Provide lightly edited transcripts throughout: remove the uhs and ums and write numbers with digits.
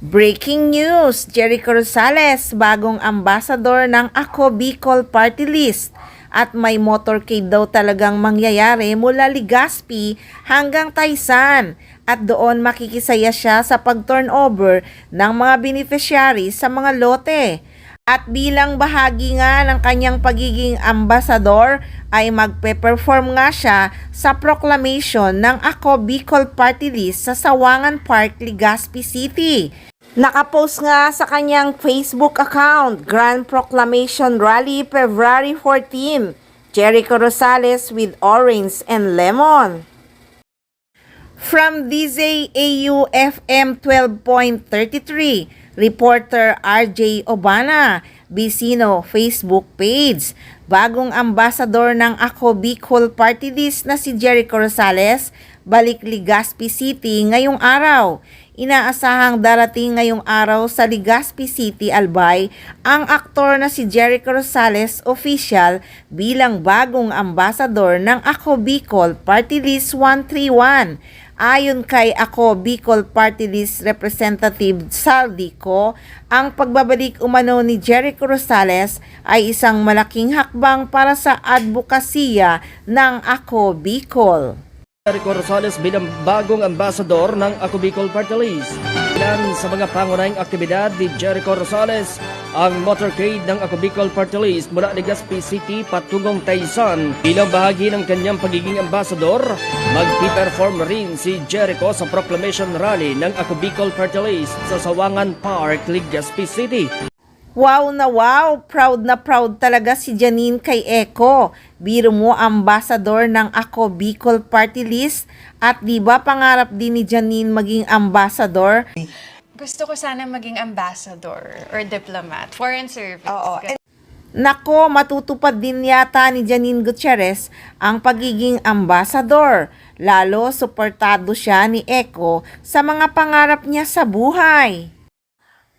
Breaking news! Jericho Rosales, bagong ambassador ng Ako Bicol Party List. At may motorcade daw talagang mangyayari mula Legazpi hanggang Taysan. At doon makikisaya siya sa pag-turnover ng mga beneficiaries sa mga lote. At bilang bahagi nga ng kanyang pagiging ambasador ay magpe-perform nga siya sa proclamation ng Ako Bicol Party List sa Sawangan Park, Legazpi City. Nakapost nga sa kanyang Facebook account, Grand Proclamation Rally February 14, Jericho Rosales with orange and lemon. From DZAU FM 12.33, reporter RJ Obana, Vicino Facebook page. Bagong ambassador ng Ako Bicol Party List na si Jericho Rosales, balik Legazpi City ngayong araw. Inaasahang darating ngayong araw sa Legazpi City, Albay, ang aktor na si Jericho Rosales official bilang bagong ambassador ng Ako Bicol Party List 131. Ayon kay Ako Bicol Party List Representative Saldico, ang pagbabalik umano ni Jericho Rosales ay isang malaking hakbang para sa advokasya ng Ako Bicol. Jericho Rosales bilang bagong ambasador ng Ako Bicol Party List. Ilan sa mga pangunahing aktibidad ni Jericho Rosales ang motorcade ng Ako Bicol Party List mula Legazpi City patungong Taysan. Bilang bahagi ng kanyang pagiging ambasador, magpiperform rin si Jericho sa proclamation rally ng Ako Bicol Party List sa Sawangan Park, Legazpi City. Wow na wow! Proud na proud talaga si Janine kay Eko. Biro mo, ambassador ng Ako Bicol Party List. At di ba pangarap din ni Janine maging ambassador? Gusto ko sana maging ambassador or diplomat, foreign service. Oo. Nako, matutupad din yata ni Janine Gutierrez ang pagiging ambassador. Lalo, suportado siya ni Eko sa mga pangarap niya sa buhay.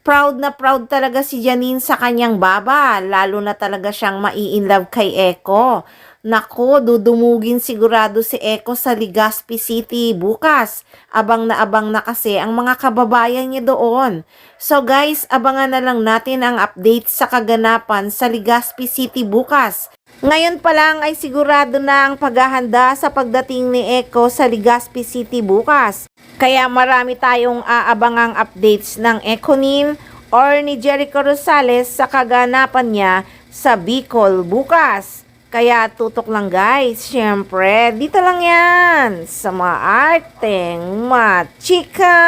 Proud na proud talaga si Janine sa kanyang baba, lalo na talaga siyang mai-inlove kay Eko. Nako, dudumugin sigurado si Eko sa Legazpi City bukas. Abang na kasi ang mga kababayan niya doon. So guys, abangan na lang natin ang update sa kaganapan sa Legazpi City bukas. Ngayon pa lang ay sigurado na ang paghahanda sa pagdating ni Eko sa Legazpi City bukas. Kaya marami tayong aabangang updates ng Econim or ni Jericho Rosales sa kaganapan niya sa Bicol bukas. Kaya tutok lang guys, syempre dito lang yan sa mga arteng machika.